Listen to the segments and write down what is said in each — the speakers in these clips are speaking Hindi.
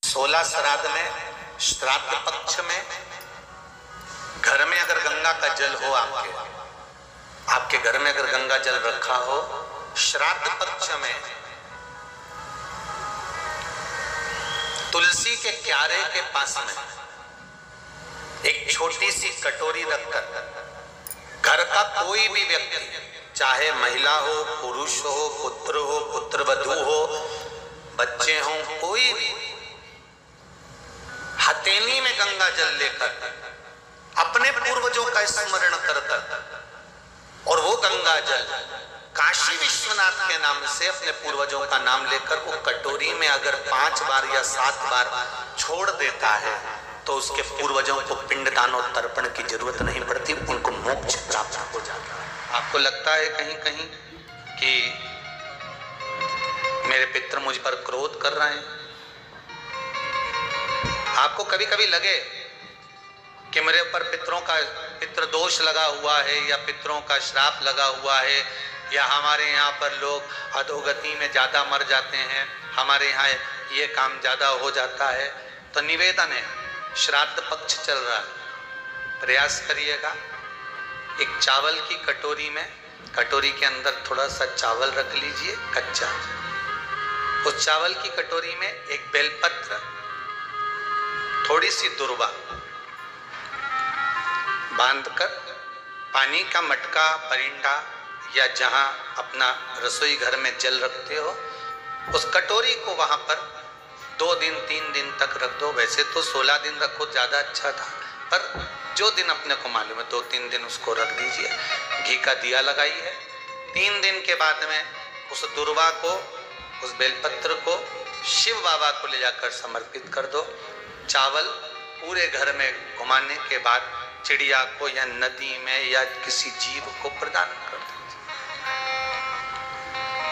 16 श्राद्ध में, श्राद्ध पक्ष में, घर में अगर गंगा का जल हो, आपके घर में अगर गंगा जल रखा हो, श्राद्ध पक्ष में तुलसी के क्यारे के पास में एक छोटी सी कटोरी रखकर घर का कोई भी व्यक्ति, चाहे महिला हो, पुरुष हो, पुत्रवधू हो, बच्चे हों, कोई भी हथेली में गंगा जल लेकर अपने पूर्वजों का स्मरण कर और वो गंगा जल काशी विश्वनाथ के नाम से अपने पूर्वजों का नाम लेकर वो कटोरी में अगर 5 बार या 7 बार छोड़ देता है तो उसके पूर्वजों को पिंडदान और तर्पण की जरूरत नहीं पड़ती, उनको मोक्ष प्राप्त हो जाता है। आपको लगता है कहीं कहीं कि मेरे पितर मुझ पर क्रोध कर रहे हैं? आपको कभी कभी लगे कि मेरे ऊपर पितृ दोष लगा हुआ है या पितरों का श्राप लगा हुआ है, या हमारे यहाँ पर लोग अधोगति में ज्यादा मर जाते हैं, हमारे यहाँ ये काम ज्यादा हो जाता है, तो निवेदन है, श्राद्ध पक्ष चल रहा है, प्रयास करिएगा। एक चावल की कटोरी में, कटोरी के अंदर थोड़ा सा चावल रख लीजिए कच्चा, उस चावल की कटोरी में एक बेलपत्र, थोड़ी सी दुर्वा बांधकर पानी का मटका, परिंदा या जहां अपना रसोई घर में जल रखते हो, उस कटोरी को वहां पर 2 दिन 3 दिन तक रख दो। वैसे तो 16 दिन रखो, ज्यादा अच्छा था, पर जो दिन अपने को मालूम है 2-3 दिन उसको रख दीजिए। घी का दिया लगाइए। 3 दिन के बाद में उस दुर्वा को, उस बेलपत्र को शिव बाबा को ले जाकर समर्पित कर दो। चावल पूरे घर में घुमाने के बाद चिड़िया को या नदी में या किसी जीव को प्रदान कर दीजिए।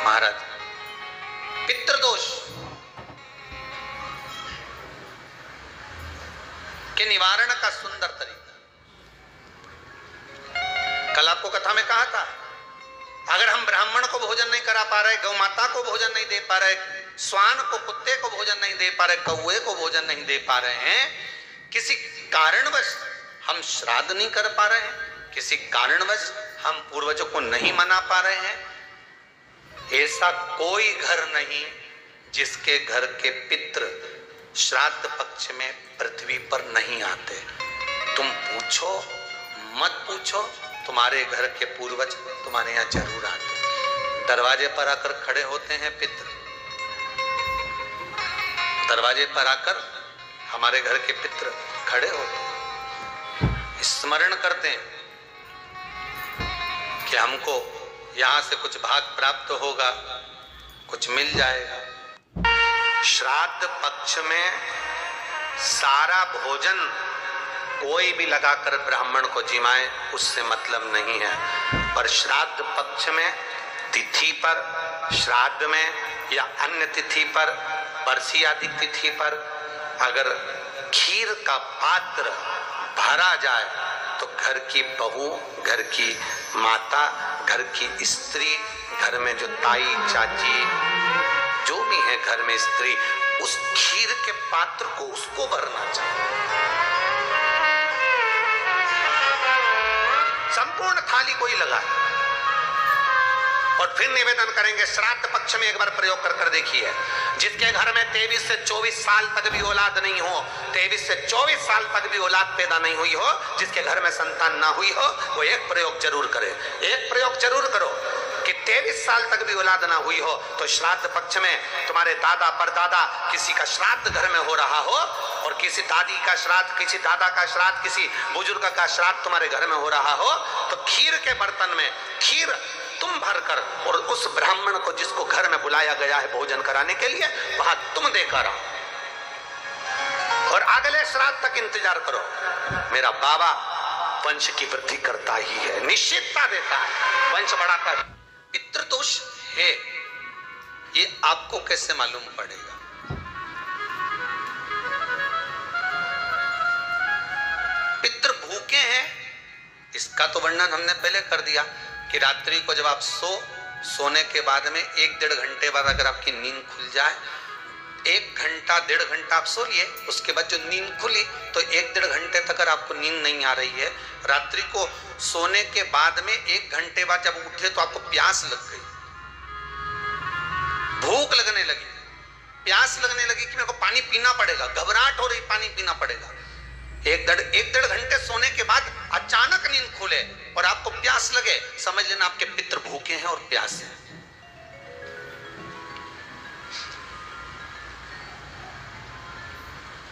महाराज, पितृदोष के निवारण का सुंदर तरीका कल आपको कथा में कहा था। अगर हम ब्राह्मण को भोजन नहीं करा पा रहे, गौ माता को भोजन नहीं दे पा रहे, श्वान को, कुत्ते को भोजन नहीं दे पा रहे, कौए को भोजन नहीं दे पा रहे हैं, किसी कारणवश हम श्राद्ध नहीं कर पा रहे हैं, किसी कारणवश हम पूर्वजों को नहीं मना पा रहे हैं, ऐसा कोई घर नहीं जिसके घर के पितृ श्राद्ध पक्ष में पृथ्वी पर नहीं आते। तुम पूछो मत पूछो, तुम्हारे घर के पूर्वज तुम्हारे यहाँ जरूर आते। दरवाजे पर आकर खड़े होते हैं पितृ, दरवाजे पर आकर हमारे घर के पितृ खड़े होते हैं, स्मरण करते हैं कि हमको यहां से कुछ भाग प्राप्त होगा, कुछ मिल जाएगा। श्राद्ध पक्ष में सारा भोजन कोई भी लगाकर ब्राह्मण को जिमाए, उससे मतलब नहीं है, पर श्राद्ध पक्ष में तिथि पर, श्राद्ध में या अन्य तिथि पर, बरसी आदि तिथि पर अगर खीर का पात्र भरा जाए तो घर की बहू, घर की माता, घर की स्त्री, घर में जो ताई चाची जो भी है घर में स्त्री, उस खीर के पात्र को उसको भरना चाहिए। संपूर्ण थाली कोई लगाए और फिर निवेदन करेंगे। श्राद्ध पक्ष में एक बार प्रयोग कर देखिए। जिसके घर में 23 से 24 साल तक भी औलाद नहीं हो, 23 से 24 साल तक भी औलाद पैदा नहीं हुई हो, जिसके घर में संतान ना हुई हो, वो एक प्रयोग जरूर करे। एक प्रयोग जरूर करो कि 23 साल तक भी औलाद ना हुई हो तो श्राद्ध पक्ष में तुम्हारे दादा परदादा किसी का श्राद्ध घर में हो रहा हो, और किसी दादी का श्राद्ध, किसी दादा का श्राद्ध, किसी बुजुर्ग का श्राद्ध तुम्हारे घर में हो रहा हो, तो खीर के बर्तन में खीर तुम भरकर और उस ब्राह्मण को जिसको घर में बुलाया गया है भोजन कराने के लिए, वहां तुम देकर आओ और अगले श्राद्ध तक इंतजार करो। मेरा बाबा वंश की वृद्धि करता ही है, निश्चितता देता है, वंश बढ़ाता है। पितृदोष है, ये आपको कैसे मालूम पड़ेगा? पितृ भूखे हैं, इसका तो वर्णन हमने पहले कर दिया कि रात्रि को जब आप सोने के बाद में 1-1.5 घंटे बाद अगर आपकी नींद खुल जाए, 1 घंटा 1.5 घंटा आप सो लिए, उसके बाद जो नींद खुली तो 1-1.5 घंटे तक अगर आपको नींद नहीं आ रही है, रात्रि को सोने के बाद में 1 घंटे बाद जब उठे तो आपको प्यास लग गई, भूख लगने लगी, प्यास लगने लगी कि मेरे को पानी पीना पड़ेगा, घबराहट हो रही, पानी पीना पड़ेगा। 1-1.5 घंटे सोने के बाद अचानक नींद खुले और आपको प्यास लगे, समझ लेना आपके पितृ भूखे हैं और प्यास है।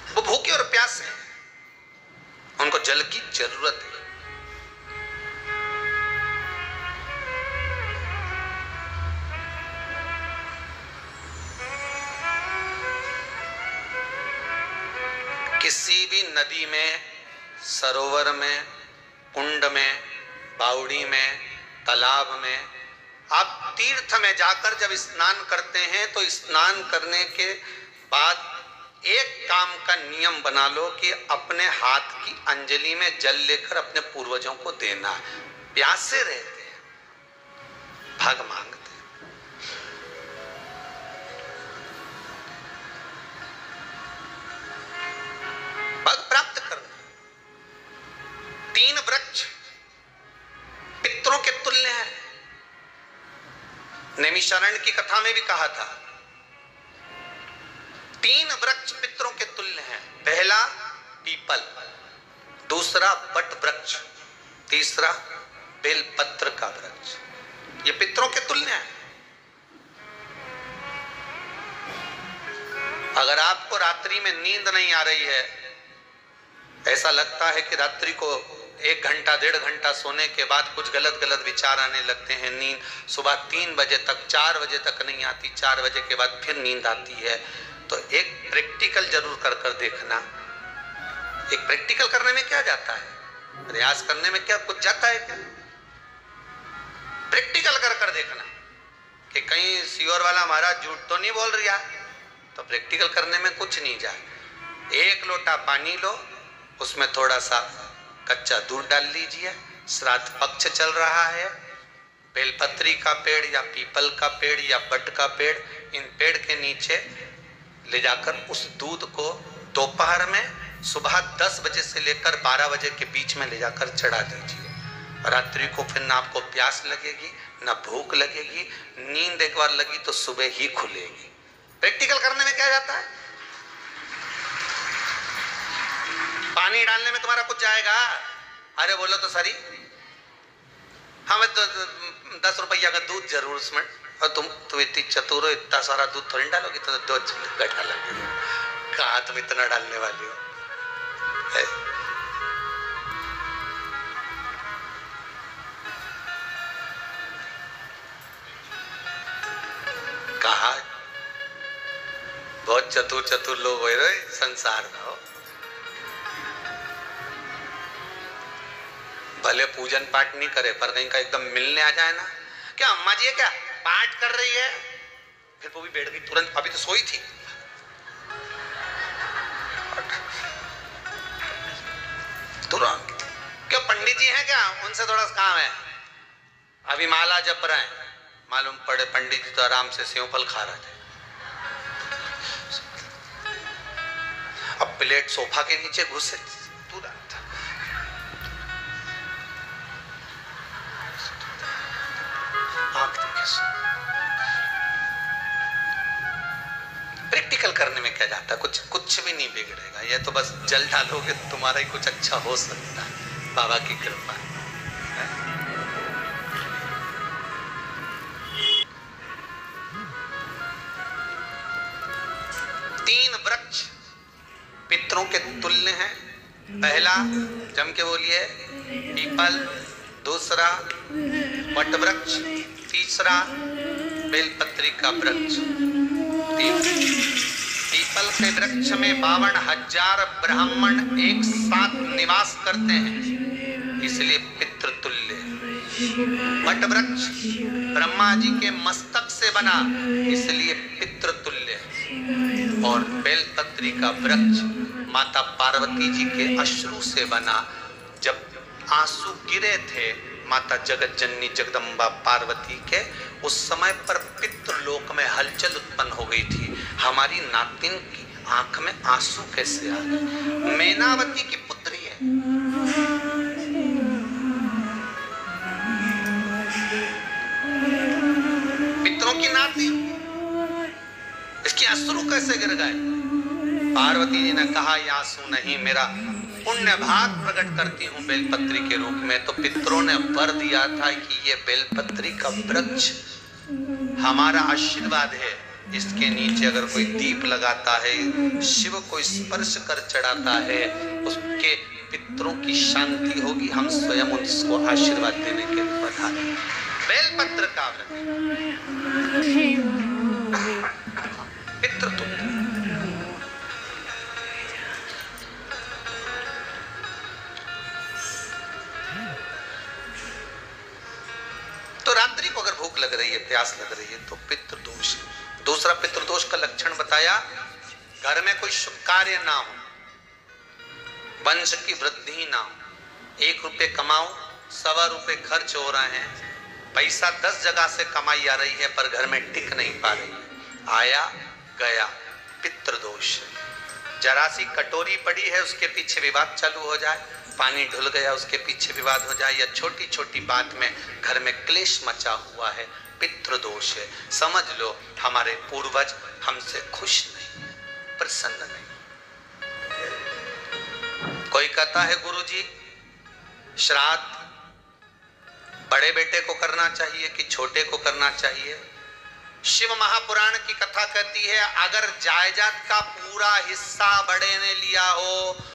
वो भूखे और प्यास है, उनको जल की जरूरत है। किसी भी नदी में, सरोवर में, कुंड में, बावड़ी में, तालाब में, आप तीर्थ में जाकर जब स्नान करते हैं तो स्नान करने के बाद एक काम का नियम बना लो कि अपने हाथ की अंजलि में जल लेकर अपने पूर्वजों को देना है। प्यासे रहते हैं, भग मांगते हैं। भग प्राप्त करना। 3 वृक्ष पितरों के तुल्य हैं। नैमिषारण्य की कथा में भी कहा था 3 वृक्ष पितरों के तुल्य हैं। पहला पीपल, दूसरा बट वृक्ष, तीसरा बेलपत्र का वृक्ष। ये पितरों के तुल्य हैं। अगर आपको रात्रि में नींद नहीं आ रही है, ऐसा लगता है कि रात्रि को 1 घंटा 1.5 घंटा सोने के बाद कुछ गलत गलत विचार आने लगते हैं, नींद सुबह 3 बजे तक 4 बजे तक नहीं आती, 4 बजे के बाद फिर नींद आती है, तो एक प्रैक्टिकल जरूर कर कर देखना। एक प्रैक्टिकल करने में क्या जाता है, प्रयास करने में क्या कुछ जाता है क्या? प्रैक्टिकल कर कर देखना कि कहीं सियोर वाला महाराज झूठ तो नहीं बोल रहा, तो प्रैक्टिकल करने में कुछ नहीं जाए। 1 लोटा पानी लो, उसमें थोड़ा सा कच्चा दूध डाल लीजिए, श्राद्ध पक्ष चल रहा है, बेलपत्री का पेड़ या पीपल का पेड़ या बट का पेड़, इन पेड़ के नीचे ले जाकर उस दूध को दोपहर में सुबह 10 बजे से लेकर 12 बजे के बीच में ले जाकर चढ़ा दीजिए। रात्रि को फिर ना आपको प्यास लगेगी, ना भूख लगेगी, नींद एक बार लगी तो सुबह ही खुलेगी। प्रैक्टिकल करने में क्या जाता है? पानी डालने में तुम्हारा कुछ जाएगा? अरे बोलो तो सरी, हमें तो 10 रुपया का दूध जरूर उसमें, और तुम इतनी चतुर हो, इतना सारा दूध थोड़ी डालोगी, तो 2 गठा लगेगा। कहाँ तुम इतना डालने वाली हो? कहा बहुत चतुर चतुर लोग हो रहे संसार में हो। भले पूजन पाठ नहीं करे, पर कहीं का एकदम मिलने आ जाए ना, क्या अम्मा जी है क्या पाठ कर रही है, फिर वो भी बैठ गई तुरंत, अभी तो सोई थी। तुरंत क्या पंडित जी हैं क्या, उनसे थोड़ा काम है, अभी माला जप रहे हैं, मालूम पड़े पंडित जी तो आराम से सेव फल खा रहे थे। अब प्लेट सोफा के नीचे घुसे तुरंत। प्रैक्टिकल करने में क्या जाता, कुछ भी नहीं बिगड़ेगा। ये तो बस जल डालोगे तो तुम्हारा ही कुछ अच्छा हो सकता है, बाबा की कृपा है। 3 वृक्ष पितरों के तुल्य हैं। पहला जम के बोलिए पीपल, दूसरा वट वृक्ष, तीसरा बेलपत्री का वृक्ष। पीपल के वृक्ष में 52,000 ब्राह्मण एक साथ निवास करते हैं, इसलिए पितृतुल्य। वट वृक्ष ब्रह्मा जी के मस्तक से बना, इसलिए पितृतुल्य। और बेलपत्री का वृक्ष माता पार्वती जी के अश्रु से बना। जब आंसू गिरे थे माता जगत जननी जगदम्बा पार्वती के, उस समय पर पितृलोक में हलचल उत्पन्न हो गई थी। हमारी नातिन की आंख में आंसू कैसे आ गए? मैनावती की पुत्री है, पितरों की नाती, इसकी अश्रु कैसे गिर गए? पार्वती जी ने कहा ये आंसू नहीं, मेरा पुण्य भाग प्रकट करती हूँ बेलपत्री के रूप में। तो पितरों ने वर दिया था कि ये बेलपत्री का वृक्ष हमारा आशीर्वाद है, इसके नीचे अगर कोई दीप लगाता है, शिव को स्पर्श कर चढ़ाता है, उसके पितरों की शांति होगी। हम स्वयं उसको आशीर्वाद देने के लिए पधारे। बेलपत्र का पितृ तुल्य। तो रात्रि को अगर भूख लग रही है, प्यास लग रही है, तो पितृदोष। दूसरा पितृदोष का लक्षण बताया, घर में कोई शुभ कार्य ना हो, वंश की वृद्धि ना हो, 1 रुपए कमाओ, 1.25 रुपए खर्च हो रहे हैं, पैसा 10 जगह से कमाई आ रही है पर घर में टिक नहीं पा रही है, आया गया, पितृदोष। जरा सी कटोरी पड़ी है, उसके पीछे विवाद चालू हो जाए, पानी ढुल गया, उसके पीछे विवाद हो जाए, या छोटी छोटी बात में घर में क्लेश मचा हुआ है, पितृदोष है। समझ लो हमारे पूर्वज हमसे खुश नहीं, प्रसन्न नहीं। कोई कहता है गुरुजी श्राद्ध बड़े बेटे को करना चाहिए कि छोटे को करना चाहिए? शिव महापुराण की कथा कहती है, अगर जायदाद का पूरा हिस्सा बड़े ने लिया हो